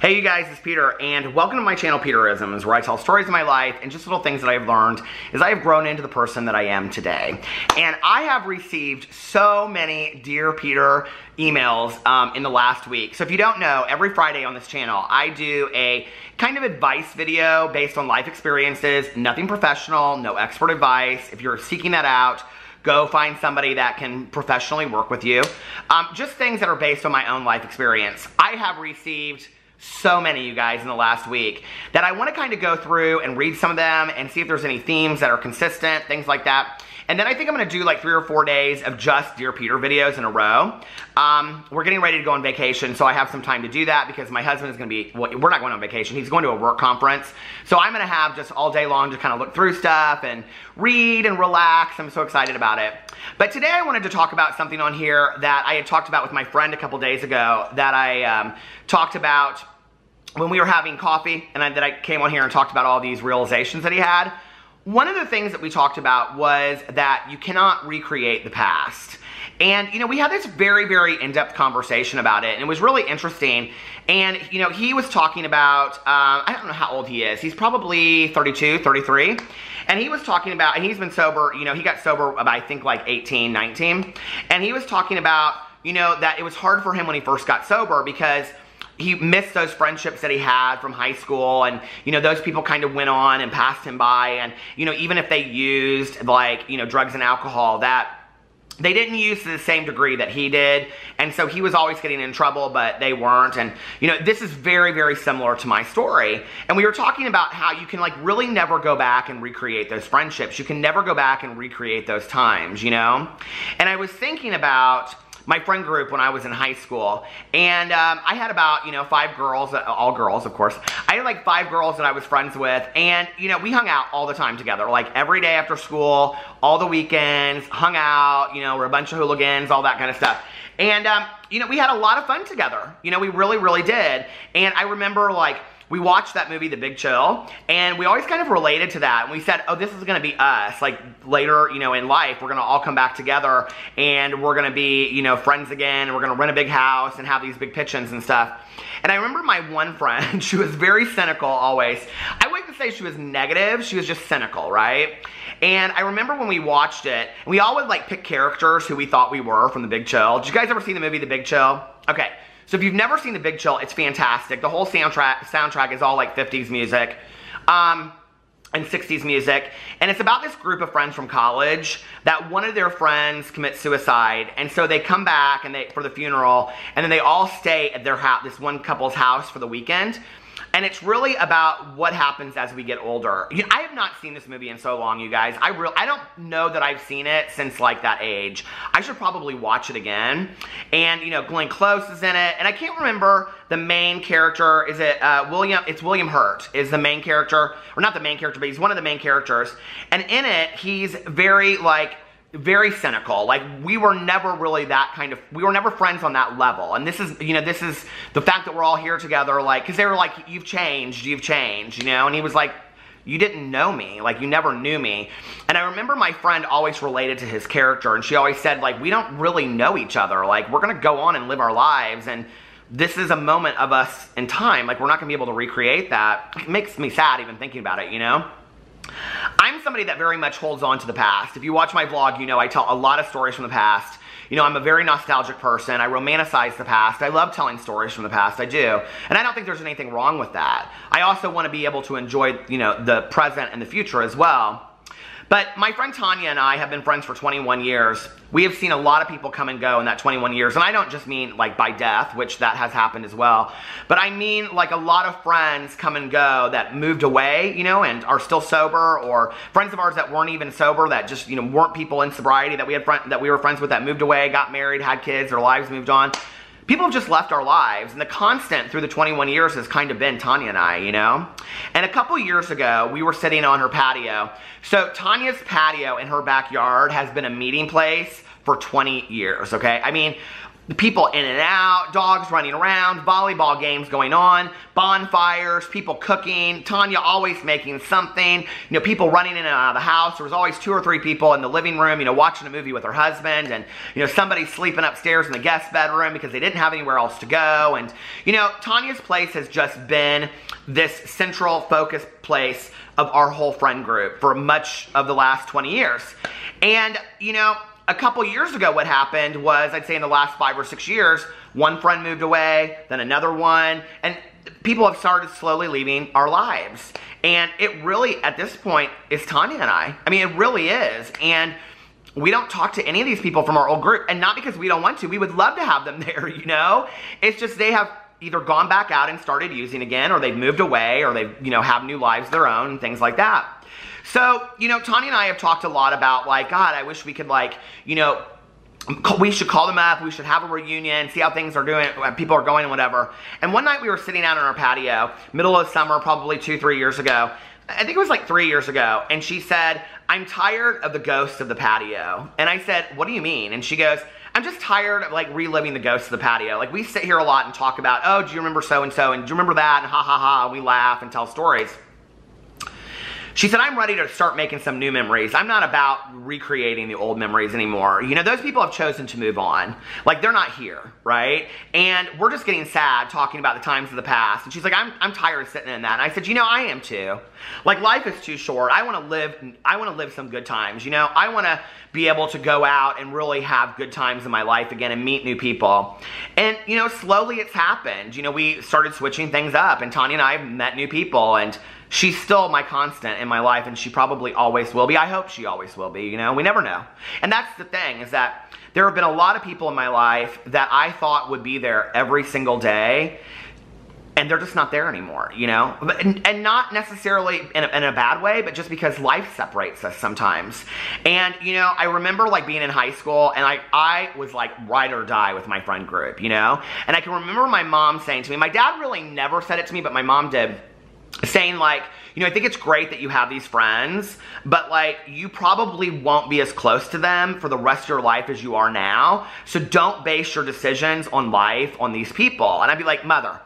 Hey you guys, it's Peter, and welcome to my channel, Peterisms, where I tell stories of my life and just little things that I've learned as I have grown into the person that I am today. And I have received so many Dear Peter emails in the last week. So if you don't know, every Friday on this channel, I do a kind of advice video based on life experiences, nothing professional, no expert advice. If you're seeking that out, go find somebody that can professionally work with you. Just things that are based on my own life experience. I have received so many, you guys, in the last week that I want to kind of go through and read some of them and see if there's any themes that are consistent, things like that. And then I think I'm going to do like 3 or 4 days of just Dear Peter videos in a row. We're getting ready to go on vacation, so I have some time to do that because my husband is going to be, well, we're not going on vacation, he's going to a work conference. So I'm going to have just all day long to kind of look through stuff and read and relax. I'm so excited about it. But today I wanted to talk about something on here that I had talked about with my friend a couple days ago that I talked about when we were having coffee, and that I came on here and talked about all these realizations that he had. One of the things that we talked about was that you cannot recreate the past. And, you know, we had this very, very in-depth conversation about it, and it was really interesting. And, you know, he was talking about, I don't know how old he is. He's probably 32, 33. And he was talking about, and he's been sober, you know, he got sober about, I think, like 18, 19. And he was talking about, you know, that it was hard for him when he first got sober because he missed those friendships that he had from high school, and, you know, those people kind of went on and passed him by, and, you know, even if they used, like, you know, drugs and alcohol, that they didn't use to the same degree that he did, and so he was always getting in trouble, but they weren't. And, you know, this is very, very similar to my story, and we were talking about how you can, like, really never go back and recreate those friendships. You can never go back and recreate those times, you know? And I was thinking about my friend group when I was in high school, and I had about, you know, 5 girls, all girls, of course. I had like 5 girls that I was friends with, and, you know, we hung out all the time together, like every day after school, all the weekends, hung out, you know, we're a bunch of hooligans, all that kind of stuff. And, you know, we had a lot of fun together. You know, we really, really did. And I remember, like, we watched that movie, The Big Chill, and we always kind of related to that. And we said, oh, this is going to be us. Like, later, you know, in life, we're going to all come back together, and we're going to be, you know, friends again, and we're going to rent a big house and have these big pitch-ins and stuff. And I remember my one friend, she was very cynical always. I wouldn't say she was negative, she was just cynical, right? And I remember when we watched it, we all would, like, pick characters who we thought we were from The Big Chill. Did you guys ever see the movie The Big Chill? Okay. So if you've never seen The Big Chill, it's fantastic. The whole soundtrack is all like 50s music and 60s music. And it's about this group of friends from college that one of their friends commits suicide. And so they come back and for the funeral, and then they all stay at their house, this one couple's house, for the weekend. And it's really about what happens as we get older. I have not seen this movie in so long, you guys. I don't know that I've seen it since, like, that age. I should probably watch it again. And, you know, Glenn Close is in it. And I can't remember the main character. Is it William? It's William Hurt is the main character. Or not the main character, but he's one of the main characters. And in it, he's very, like, very cynical. Like, we were never really that kind of, we were never friends on that level. And this is, you know, this is the fact that we're all here together, like, because they were like, you've changed, you know? And he was like, you didn't know me, like, you never knew me. And I remember my friend always related to his character, and she always said, like, we don't really know each other, like, we're gonna go on and live our lives, and this is a moment of us in time, like, we're not gonna be able to recreate that. It makes me sad even thinking about it, you know? I'm somebody that very much holds on to the past. If you watch my vlog, you know I tell a lot of stories from the past. You know, I'm a very nostalgic person. I romanticize the past. I love telling stories from the past. I do. And I don't think there's anything wrong with that. I also want to be able to enjoy, you know, the present and the future as well. But my friend Tanya and I have been friends for 21 years. We have seen a lot of people come and go in that 21 years. And I don't just mean, like, by death, which that has happened as well. But I mean, like, a lot of friends come and go that moved away, you know, and are still sober. Or friends of ours that weren't even sober, that just, you know, weren't people in sobriety that we were friends with, that moved away, got married, had kids, their lives moved on. People have just left our lives, and the constant through the 21 years has kind of been Tanya and I, you know? And a couple years ago, we were sitting on her patio. So Tanya's patio in her backyard has been a meeting place for 20 years, okay? I mean, the people in and out, dogs running around, volleyball games going on, bonfires, people cooking, Tanya always making something, people running in and out of the house. There was always 2 or 3 people in the living room, watching a movie with her husband, and, somebody sleeping upstairs in the guest bedroom because they didn't have anywhere else to go. And, Tanya's place has just been this central focus place of our whole friend group for much of the last 20 years. And, a couple years ago, what happened was, I'd say in the last 5 or 6 years, one friend moved away, then another one, and people have started slowly leaving our lives. And it really, at this point, is Tanya and I. I mean, it really is. And we don't talk to any of these people from our old group, and not because we don't want to. We would love to have them there, It's just they have either gone back out and started using again, or they've moved away, or they, have new lives of their own, and things like that. So, Tanya and I have talked a lot about, like, God, I wish we could, like, we should call them up, we should have a reunion, see how things are doing, people are going and whatever. And one night we were sitting out on our patio, middle of summer, probably 2-3 years ago. I think it was like 3 years ago. And she said, I'm tired of the ghosts of the patio. And I said, what do you mean? And she goes, I'm just tired of, like, reliving the ghosts of the patio. Like, we sit here a lot and talk about, oh, do you remember so-and-so? And do you remember that? And ha ha ha, and we laugh and tell stories. She said, I'm ready to start making some new memories. I'm not about recreating the old memories anymore. Those people have chosen to move on. Like, they're not here, right? And we're just getting sad talking about the times of the past. And she's like, I'm tired of sitting in that. And I said, I am too. Like, life is too short. I want to live some good times. I want to be able to go out and really have good times in my life again and meet new people. And, slowly it's happened. We started switching things up, and Tanya and I have met new people, and she's still my constant in my life, and she probably always will be. I hope she always will be, we never know. And that's the thing, is that there have been a lot of people in my life that I thought would be there every single day, and they're just not there anymore, and not necessarily in a bad way, but just because life separates us sometimes. And, I remember, like, being in high school, and I was, like, ride or die with my friend group, and I can remember my mom saying to me, my dad really never said it to me, but my mom did, saying, like, I think it's great that you have these friends, but, like, you probably won't be as close to them for the rest of your life as you are now, so don't base your decisions on life on these people. And I'd be like, Mother,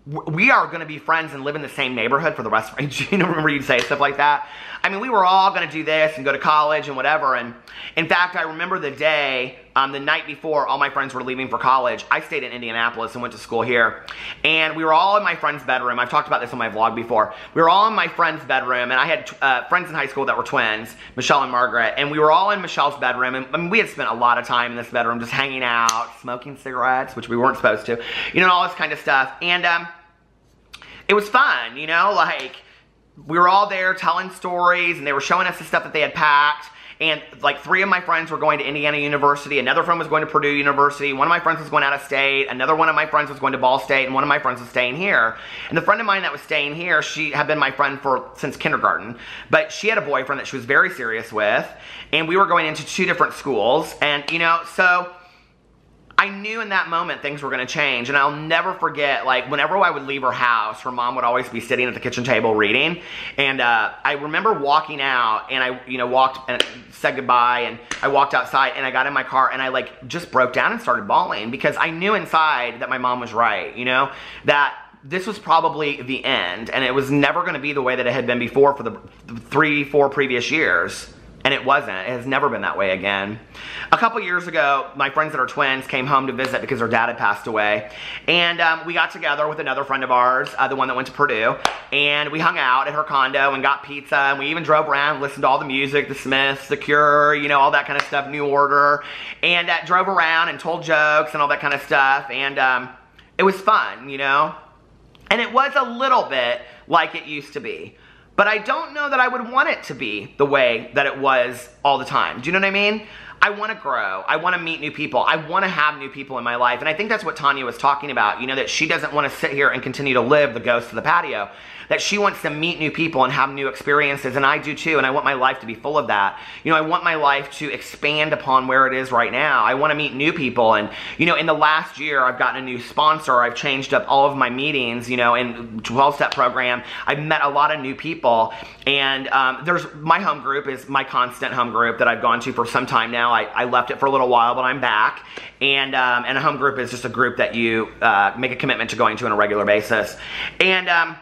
we are going to be friends and live in the same neighborhood for the rest of our life. Remember you'd say stuff like that? I mean, we were all going to do this and go to college and whatever. And in fact, I remember the day, the night before all my friends were leaving for college, I stayed in Indianapolis and went to school here. And we were all in my friend's bedroom. I've talked about this on my vlog before. We were all in my friend's bedroom, and I had friends in high school that were twins, Michelle and Margaret. And we were all in Michelle's bedroom. And I mean, we had spent a lot of time in this bedroom just hanging out, smoking cigarettes, which we weren't supposed to, and all this kind of stuff. And it was fun, like, we were all there telling stories, and they were showing us the stuff that they had packed. And, like, 3 of my friends were going to Indiana University, another friend was going to Purdue University, one of my friends was going out of state, another one of my friends was going to Ball State, and one of my friends was staying here. And the friend of mine that was staying here, she had been my friend since kindergarten, but she had a boyfriend that she was very serious with, and we were going into 2 different schools. And, so I knew in that moment things were going to change. And I'll never forget, like, whenever I would leave her house, her mom would always be sitting at the kitchen table reading. And I remember walking out, and I, walked and said goodbye, and I walked outside, and I got in my car, and I, like, just broke down and started bawling, because I knew inside that my mom was right, that this was probably the end, and it was never going to be the way that it had been before for the 3-4 previous years. And it wasn't. It has never been that way again. A couple years ago, my friends that are twins came home to visit because their dad had passed away. And we got together with another friend of ours, the one that went to Purdue. And we hung out at her condo and got pizza. And we even drove around, listened to all the music, The Smiths, The Cure, all that kind of stuff, New Order. And drove around and told jokes and all that kind of stuff. And it was fun, And it was a little bit like it used to be. But I don't know that I would want it to be the way that it was all the time. Do you know what I mean? I want to grow. I want to meet new people. I want to have new people in my life. And I think that's what Tanya was talking about, that she doesn't want to sit here and continue to live the ghost of the patio. That she wants to meet new people and have new experiences, and I do too, and I want my life to be full of that. I want my life to expand upon where it is right now. I want to meet new people, and, in the last year, I've gotten a new sponsor. I've changed up all of my meetings, in 12-step program. I've met a lot of new people, and my home group is my constant home group that I've gone to for some time now. now. I left it for a little while, but I'm back. And a home group is just a group that you make a commitment to going to on a regular basis. And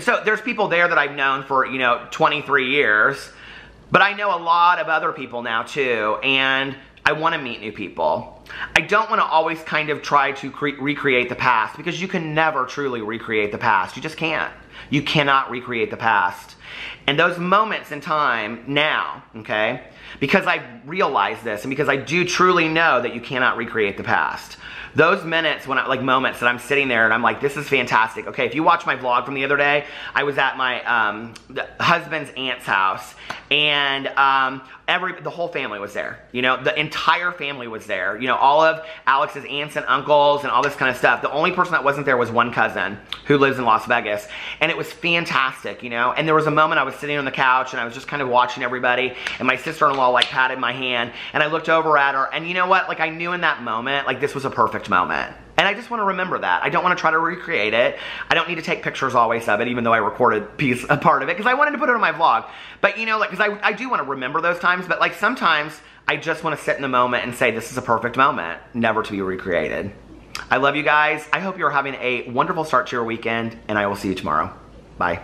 so there's people there that I've known for, 23 years. But I know a lot of other people now too, and I want to meet new people. I don't want to always kind of try to recreate the past, because you can never truly recreate the past. You just can't. You cannot recreate the past. And those moments in time now, okay, because I've realized this and because I do truly know that you cannot recreate the past. Those minutes, moments that I'm sitting there and I'm like, this is fantastic. Okay, if you watch my vlog from the other day, I was at my husband's aunt's house, and the whole family was there. The entire family was there. All of Alex's aunts and uncles and all this kind of stuff. The only person that wasn't there was one cousin who lives in Las Vegas, and it was fantastic, And there was a moment I was sitting on the couch and I was just kind of watching everybody, and my sister-in-law patted my hand, and I looked over at her, and you know what? I knew in that moment, this was a perfect moment. And I just want to remember that. I don't want to try to recreate it. I don't need to take pictures always of it, even though I recorded a part of it, because I wanted to put it on my vlog. But because I do want to remember those times, but sometimes I just want to sit in the moment and say, this is a perfect moment, never to be recreated. I love you guys. I hope you're having a wonderful start to your weekend, and I will see you tomorrow. Bye.